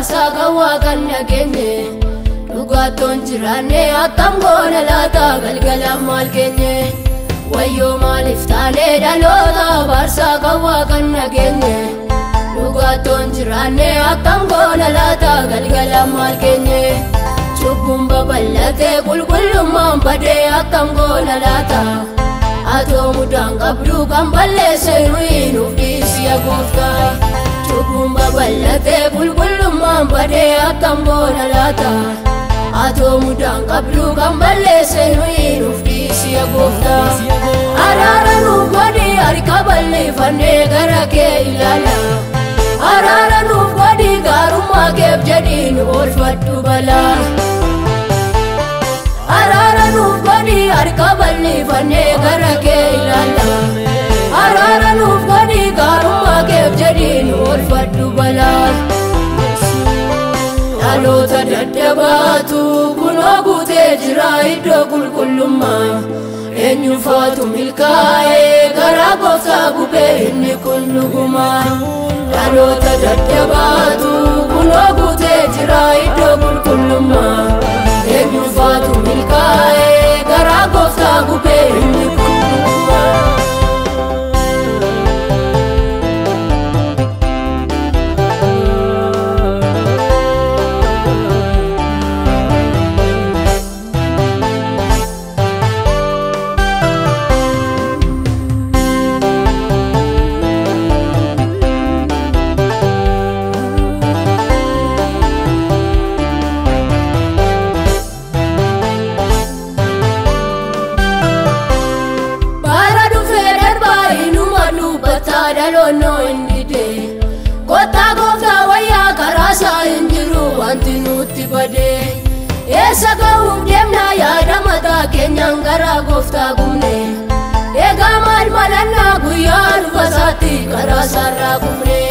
barsa gawa kan nageenye dhugaattoon jiraanne akkam goona laata galgala maal keenye wayyoo maaliif taanee dhaloota barsa gawa kan nageenye dhugaattoon jiraanne akkam goona laata galgala maal keenye cubbuun babal'ate qulqullummaan badee akkam goona laata atoo mudaan qabdu kan balleesse nuyi nuuf dhiisi yaa gooftaa cubbuun babal'ate qulqullummaan badee akkam goona laata atoo mudaan qabdu kan balleesse nuyi nuuf dhiisi yaa gooftaa araara nuuf godhi harka balleeffannee gara kee ilaala araara nuuf godhi gaarummaa keef jedhii nu oolfadhu balaa araara nuuf godhi harka balleeffannee gara kee ilaala araara nuuf godhi gaarummaa keef jedhii nu oolfadhu balaa dhaloota daddabaatu kunoo guutee jira iddoo qulqullummaa eenyufaatu milkaa'ee garaa gooftaa gubee inni kun dhugumaa dhaloota daddabaatu kunoo guutee jira iddoo qulqullummaa eenyufaatu milkaa'ee garaa gooftaa gubee inni kun dhugumaa no indide kota goofta wayya karasa injiru wanti nutti bade esa ga'uuf deemna yaada mataa keenyaan gara gooftaa gumne egaa maal malannaa guyyaa dhufasaatti karaa sarraa gumne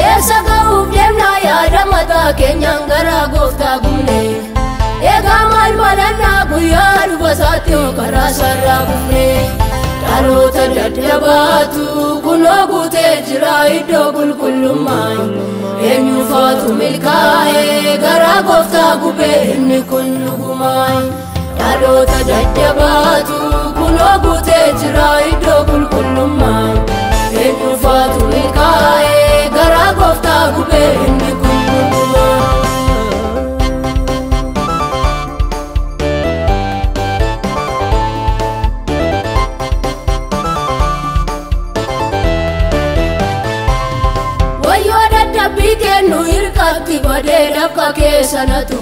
esa ga'uuf deemna yaada mataa keenyaan gara gooftaa gumne egaa maal malannaa guyyaa dhufasaatti karaa sarraa gumne dhaloota daddabaatu kunoo guutee jira iddoo qulqullummaa eenyufaatu milkaa'ee garaa gooftaa gubee inni kun dhugumaa dhaloota daddabaatu kunoo guutee jira iddoo qulqullummaa eenyufaatu milkaa'ee garaa gooftaa gubee inni kun dhugumaa kennu hirkatti godhee dhabka keessanatu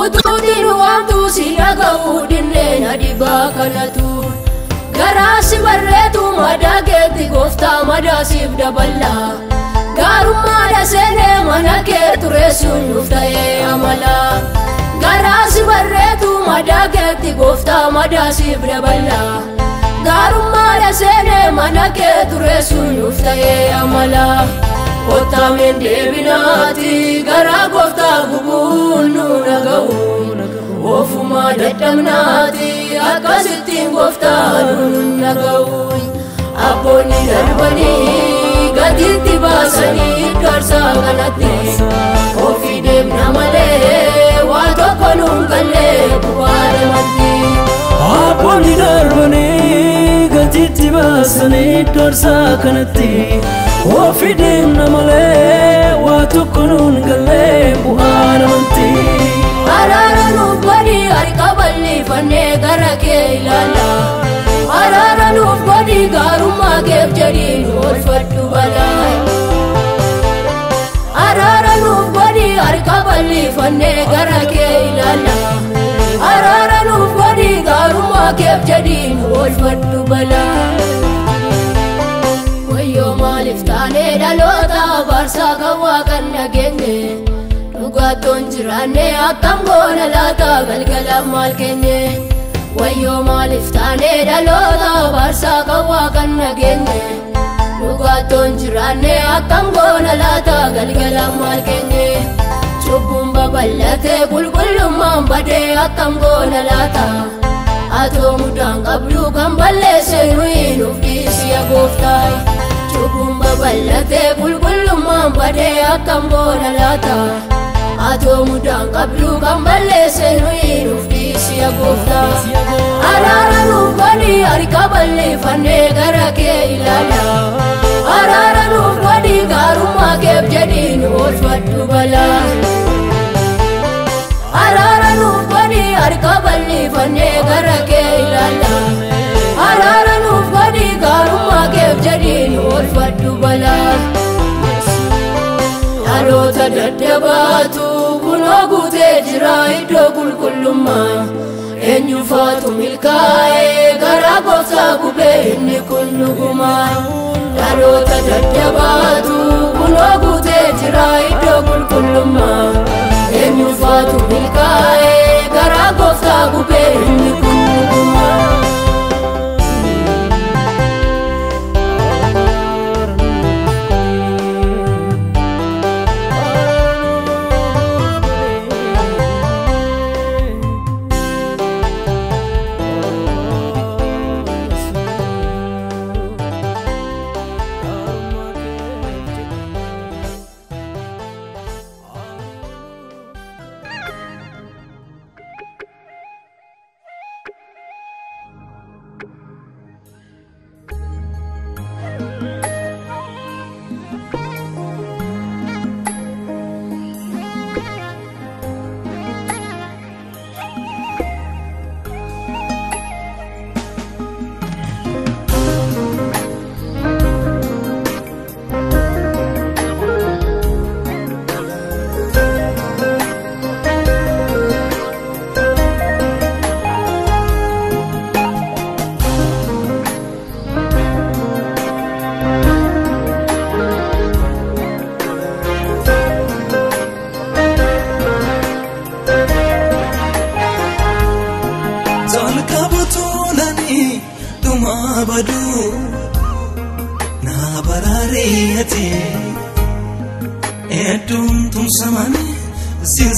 utuutiin waamtu si dhaga'uu dinneen adibaa kanatu garaasi barreetu madaa keetti gooftaa madaasiif daballa gaarummaadha seenee mana kee tureessuun nuuf ta'ee amala garaasi barreetu madaa keetti gooftaa madaasiif daballa gaarummaadha seenee mana kee tureessuun nuuf ta'ee amala Kottaameen deebinaati garaa gooftaa gubuun nu naga'u ofumaa dadhabnaati akkasittiin gooftaa nu naga'u abboonni darbanii gatiitti baasanii darsaa kanatti ofii deemna malee waa tokko nuun gallee bu'aa namatti abboonni darbanii gatiitti baasanii darsaa kanatti ofii deemna malee waa tokko nuun gallee bu'aa namatti araara nuuf godhi harka balleeffannee gara kee ilaala araara nuuf godhi gaarummaa keef jedhii nu oolfadhu balaa araara nuuf godhi harka balleeffannee gara kee ilaala araara nuuf godhi gaarummaa keef jedhii nu oolfadhu balaa maaliif taanee dhaloota barsaa gawaa kan nageenye dhugaattoon jiraanne akkam goona laata galgala maal keenye wayyoo maaliif taanee dhaloota barsaa gawaa kan nageenye dhugaattoon jiraanne akkam goona laata galgala maal keenye cubbuun babal'ate qulqullummaan badee akkam goona laata atoo mudaan qabdu kan balleesse nuyi nuuf dhiisi yaa gooftaa Lubbuun babal'atee qulqullummaan badee akkam boona laata Atoo mudaan qabdu kan balleesse nuyi nuuf dhiisiya gooftaa Araara nuuf godhi harka balleeffannee gara kee ilaala Araara nuuf godhi gaarummaa keef jedhii nu oolfadhu balaa Araara nuuf godhi harka balleeffannee gara kee ilaala Araara nuuf godhi gaarummaa keef jedhii nu oolfadhu balaa Dhaloota daddabaatu kunoo guutee jira iddoo qulqullummaa Eenyufaatu milkaa'ee garaa gooftaa gubee inni kun dhugumaa Dhaloota daddabaatu kunoo guutee jira iddoo qulqullummaa Eenyufaatu milkaa'ee garaa gooftaa gubee inni kun dhugumaa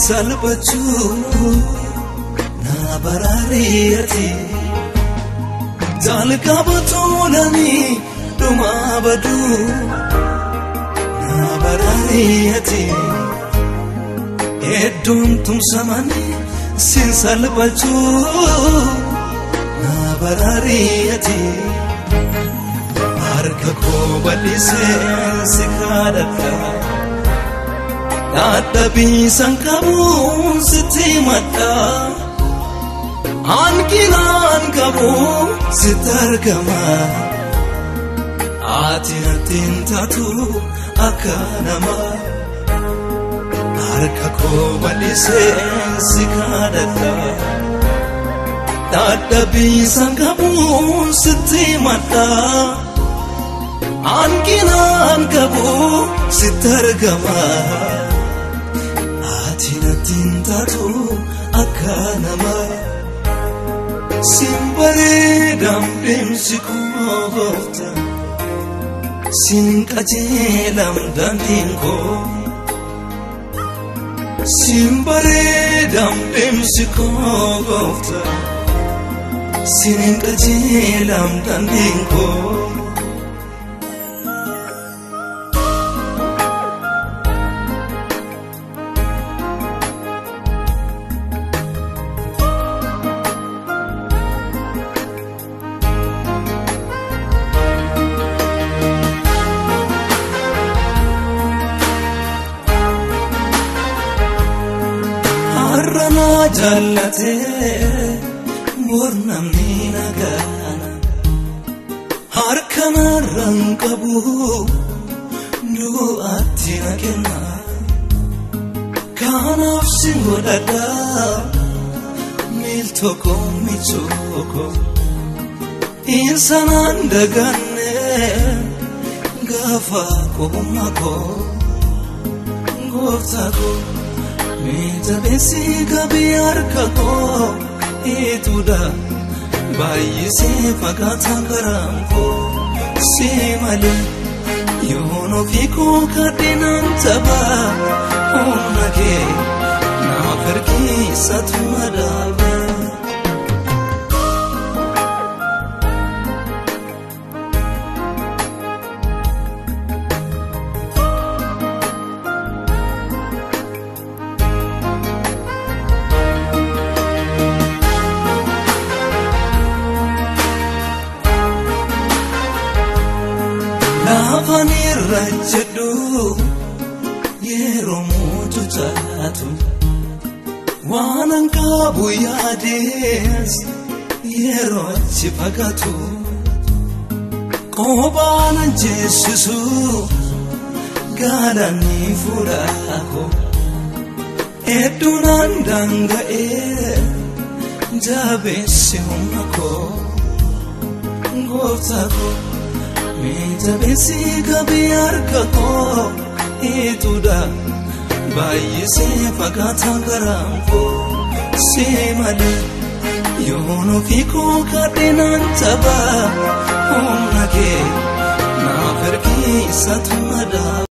Salbachu na barariyati Jalkabatulani duma badu na barariyati Edum tum samani sin salbachu na barariyati Harka ko balise sikadata Dadhabiisan qabuun sitti madda Hanqinaan qabuun sitti argama Ati natti hin taatu akka namaa Harka koo bal'isee si kadhadha Dadhabiisan qabuun sitti madda Hanqinaan qabuun sitti argama Tinatin tatu akanama Simbare dambim sikuvota Sinkajelam dandinko Simbare dambim sikuvota Sinkajelam dandinko Jallate mornamni nagana harkana rankabu du'atti nakenna kanaaf singodada miltoko michoko insanan daganne gafa komako goftako Mita besi kabiyar kako ituda bayi se fakata karamko se male yono fiko kadinan taba onake na karki satmadaba Afani rajadu Yero mutu tatu Wanan kabu yades Yero chipagatu Kobana jesusu Gadani furako Edunandanga Jabesi humako Gotako Jabesi kabiyarkako Ituda Bayise fakata karampo Semale Yono fiko kadenan taba Humnake Na pergi satu mada